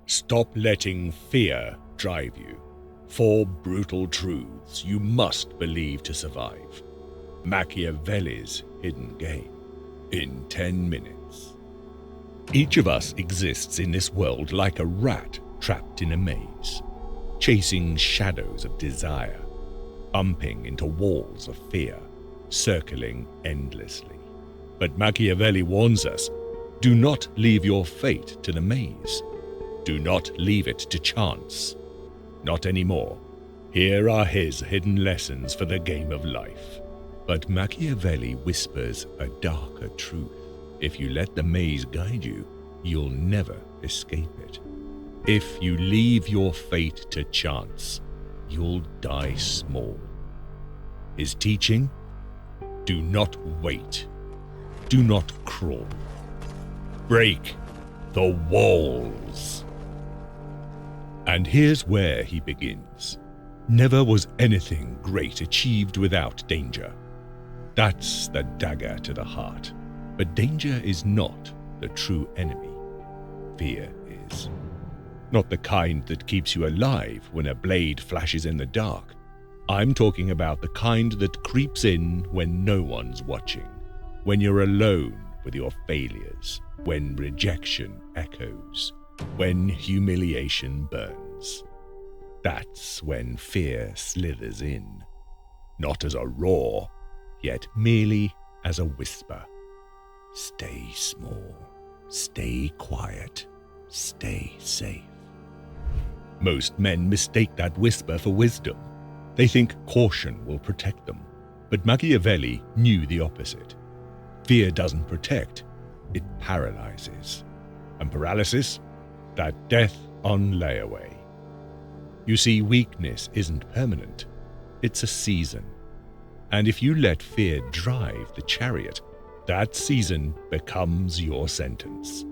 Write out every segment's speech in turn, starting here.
Stop letting fear drive you. 4 brutal truths you must believe to survive. Machiavelli's hidden game. In 10 minutes. Each of us exists in this world like a rat trapped in a maze, chasing shadows of desire, bumping into walls of fear, circling endlessly. But Machiavelli warns us, do not leave your fate to the maze. Do not leave it to chance. Not anymore. Here are his hidden lessons for the game of life. But Machiavelli whispers a darker truth. If you let the maze guide you, you'll never escape it. If you leave your fate to chance, you'll die small. His teaching? Do not wait. Do not crawl. Break the walls. And here's where he begins. Never was anything great achieved without danger. That's the dagger to the heart. But danger is not the true enemy. Fear is. Not the kind that keeps you alive when a blade flashes in the dark. I'm talking about the kind that creeps in when no one's watching, when you're alone with your failures, when rejection echoes, when humiliation burns. That's when fear slithers in, not as a roar, yet merely as a whisper. Stay small, stay quiet, stay safe. Most men mistake that whisper for wisdom. They think caution will protect them, but Machiavelli knew the opposite. Fear doesn't protect, it paralyzes. And paralysis? That death on layaway. You see, weakness isn't permanent, it's a season. And if you let fear drive the chariot, that season becomes your sentence.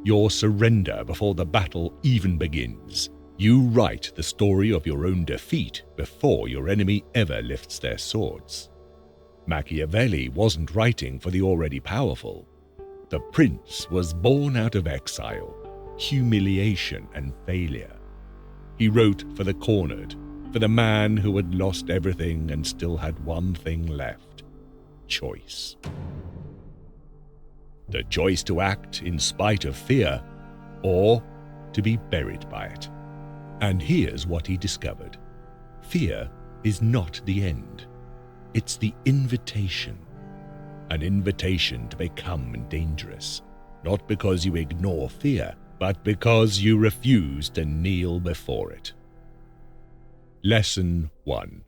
Your surrender before the battle even begins. You write the story of your own defeat before your enemy ever lifts their swords. Machiavelli wasn't writing for the already powerful. The prince was born out of exile, humiliation and failure. He wrote for the cornered, for the man who had lost everything and still had one thing left: choice. The choice to act in spite of fear, or to be buried by it. And here's what he discovered. Fear is not the end. It's the invitation. An invitation to become dangerous, not because you ignore fear, but because you refuse to kneel before it. Lesson 1.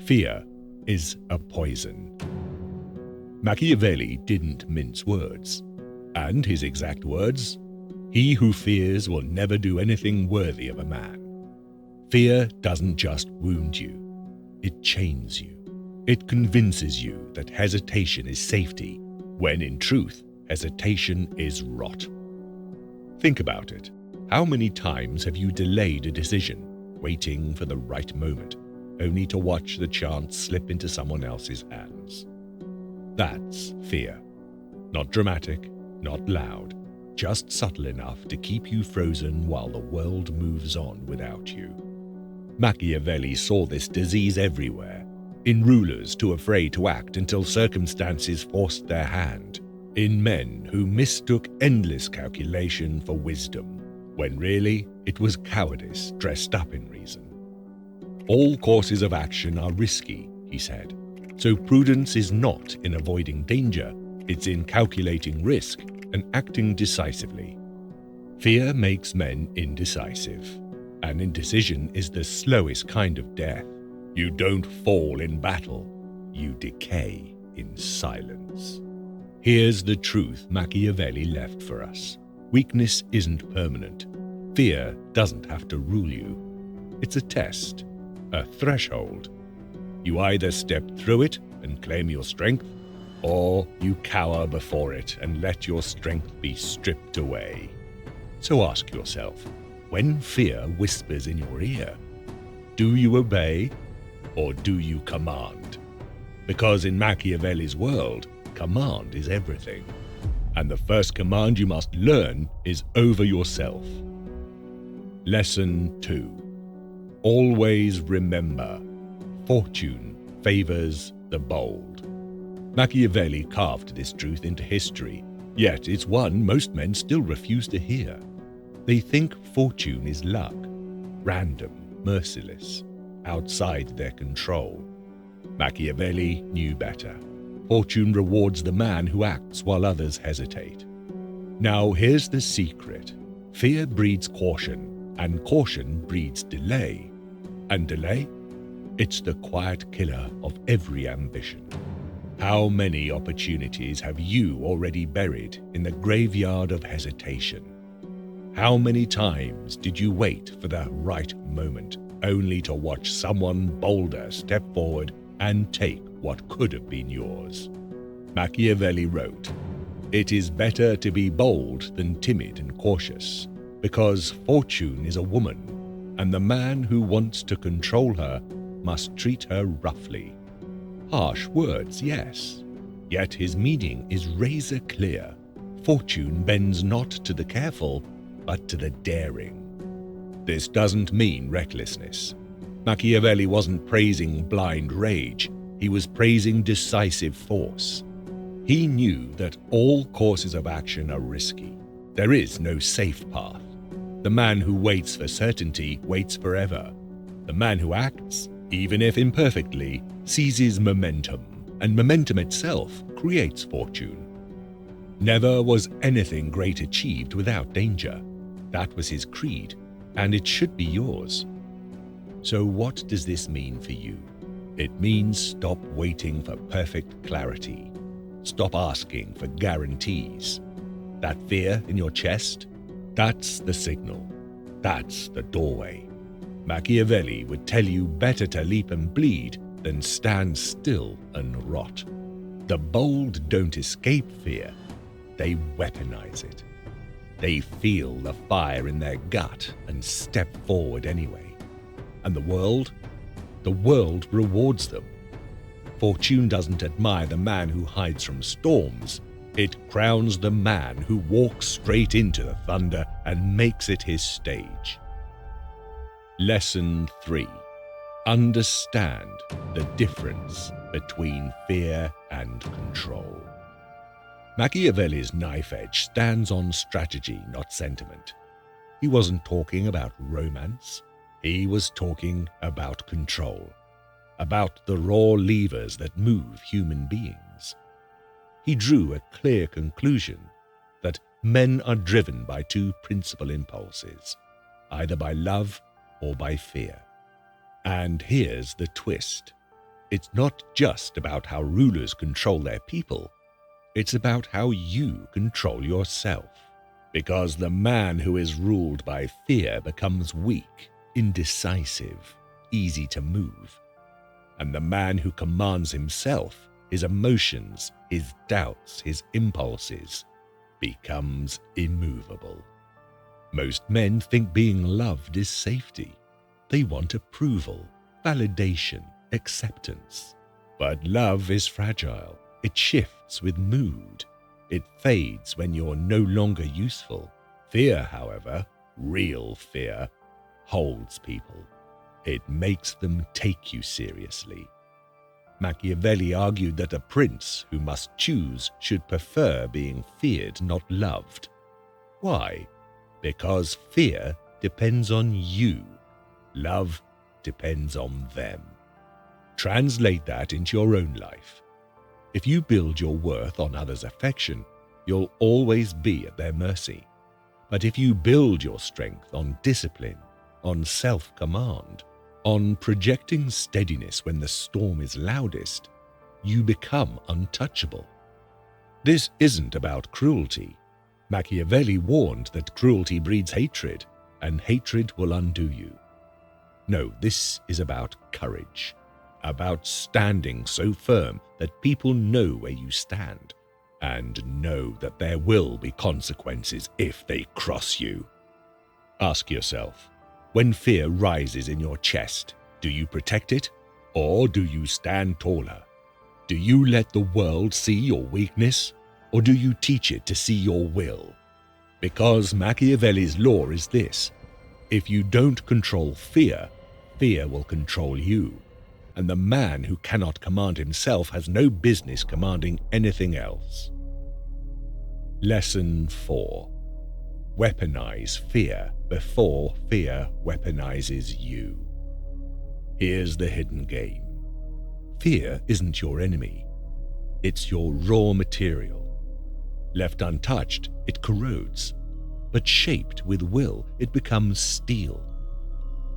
Fear is a poison. Machiavelli didn't mince words, and his exact words, "He who fears will never do anything worthy of a man." Fear doesn't just wound you, it chains you. It convinces you that hesitation is safety, when in truth, hesitation is rot. Think about it. How many times have you delayed a decision, waiting for the right moment, only to watch the chance slip into someone else's hands? That's fear. Not dramatic, not loud, just subtle enough to keep you frozen while the world moves on without you. Machiavelli saw this disease everywhere, in rulers too afraid to act until circumstances forced their hand, in men who mistook endless calculation for wisdom, when really it was cowardice dressed up in reason. All courses of action are risky, he said, so prudence is not in avoiding danger, it's in calculating risk and acting decisively. Fear makes men indecisive, and indecision is the slowest kind of death. You don't fall in battle, you decay in silence. Here's the truth Machiavelli left for us. Weakness isn't permanent. Fear doesn't have to rule you. It's a test, a threshold. You either step through it and claim your strength, or you cower before it and let your strength be stripped away. So ask yourself, when fear whispers in your ear, do you obey or do you command? Because in Machiavelli's world, command is everything. And the first command you must learn is over yourself. Lesson 2. Always remember, fortune favors the bold. Machiavelli carved this truth into history, yet it's one most men still refuse to hear. They think fortune is luck, random, merciless, outside their control. Machiavelli knew better. Fortune rewards the man who acts while others hesitate. Now here's the secret. Fear breeds caution, and caution breeds delay. And delay? It's the quiet killer of every ambition. How many opportunities have you already buried in the graveyard of hesitation? How many times did you wait for the right moment, only to watch someone bolder step forward and take what could have been yours? Machiavelli wrote, "It is better to be bold than timid and cautious, because fortune is a woman, and the man who wants to control her must treat her roughly." Harsh words, yes, yet his meaning is razor clear. Fortune bends not to the careful, but to the daring. This doesn't mean recklessness. Machiavelli wasn't praising blind rage, he was praising decisive force. He knew that all courses of action are risky. There is no safe path. The man who waits for certainty waits forever. The man who acts, even if imperfectly, seizes momentum, and momentum itself creates fortune. Never was anything great achieved without danger. That was his creed, and it should be yours. So what does this mean for you? It means stop waiting for perfect clarity. Stop asking for guarantees. That fear in your chest, that's the signal. That's the doorway. Machiavelli would tell you better to leap and bleed than stand still and rot. The bold don't escape fear, they weaponize it. They feel the fire in their gut and step forward anyway. And the world rewards them. Fortune doesn't admire the man who hides from storms. It crowns the man who walks straight into the thunder and makes it his stage. Lesson 3. Understand the difference between fear and control. Machiavelli's knife edge stands on strategy, not sentiment. He wasn't talking about romance. He was talking about control, about the raw levers that move human beings. He drew a clear conclusion that men are driven by two principal impulses, either by love or by fear. And here's the twist. It's not just about how rulers control their people. It's about how you control yourself. Because the man who is ruled by fear becomes weak, indecisive, easy to move. And the man who commands himself, his emotions, his doubts, his impulses, becomes immovable. Most men think being loved is safety. They want approval, validation, acceptance. But love is fragile. It shifts with mood. It fades when you're no longer useful. Fear, however, real fear, holds people. It makes them take you seriously. Machiavelli argued that a prince who must choose should prefer being feared, not loved. Why? Because fear depends on you. Love depends on them. Translate that into your own life. If you build your worth on others' affection, you'll always be at their mercy. But if you build your strength on discipline, on self-command, on projecting steadiness when the storm is loudest, you become untouchable. This isn't about cruelty. Machiavelli warned that cruelty breeds hatred, and hatred will undo you. No, this is about courage. About standing so firm that people know where you stand, and know that there will be consequences if they cross you. Ask yourself, when fear rises in your chest, do you protect it, or do you stand taller? Do you let the world see your weakness, or do you teach it to see your will? Because Machiavelli's law is this: If you don't control fear, fear will control you. And the man who cannot command himself has no business commanding anything else. Lesson 4. Weaponize fear before fear weaponizes you. Here's the hidden game. Fear isn't your enemy. It's your raw material. Left untouched, it corrodes. But shaped with will, it becomes steel.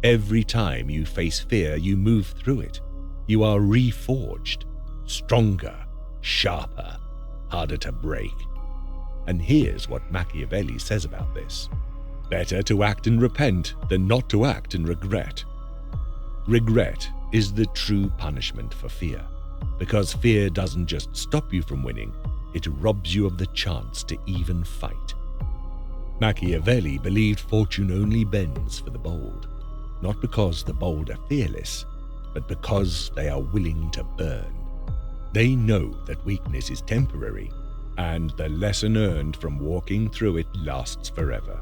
Every time you face fear, you move through it. You are reforged, stronger, sharper, harder to break. And here's what Machiavelli says about this. Better to act and repent than not to act and regret. Regret is the true punishment for fear, because fear doesn't just stop you from winning, it robs you of the chance to even fight. Machiavelli believed fortune only bends for the bold, not because the bold are fearless, but because they are willing to burn. They know that weakness is temporary, and the lesson earned from walking through it lasts forever.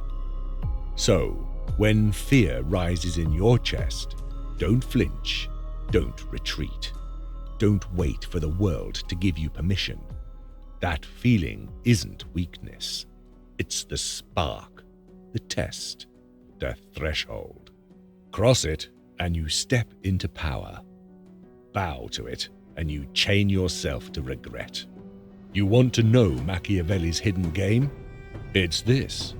So, when fear rises in your chest, don't flinch, don't retreat. Don't wait for the world to give you permission. That feeling isn't weakness. It's the spark, the test, the threshold. Cross it, and you step into power. Bow to it, and you chain yourself to regret. You want to know Machiavelli's hidden game? It's this.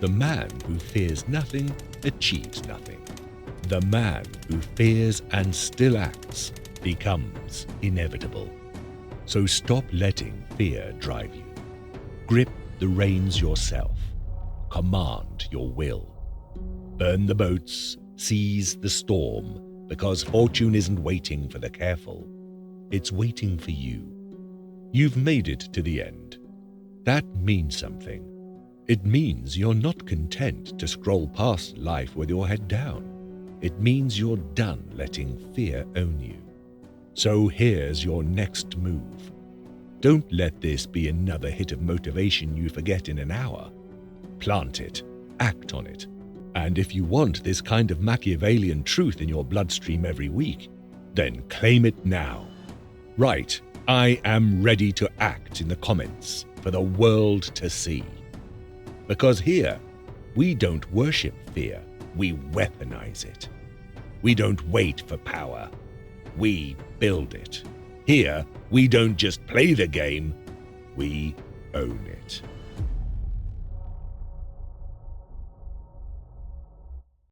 The man who fears nothing achieves nothing. The man who fears and still acts becomes inevitable. So stop letting fear drive you. Grip the reins yourself. Command your will. Burn the boats, seize the storm, because fortune isn't waiting for the careful. It's waiting for you. You've made it to the end. That means something. It means you're not content to scroll past life with your head down. It means you're done letting fear own you. So here's your next move. Don't let this be another hit of motivation you forget in an hour. Plant it, act on it. And if you want this kind of Machiavellian truth in your bloodstream every week, then claim it now. Write, "I am ready to act" in the comments for the world to see. Because here, we don't worship fear, we weaponize it. We don't wait for power, we build it. Here, we don't just play the game, we own it.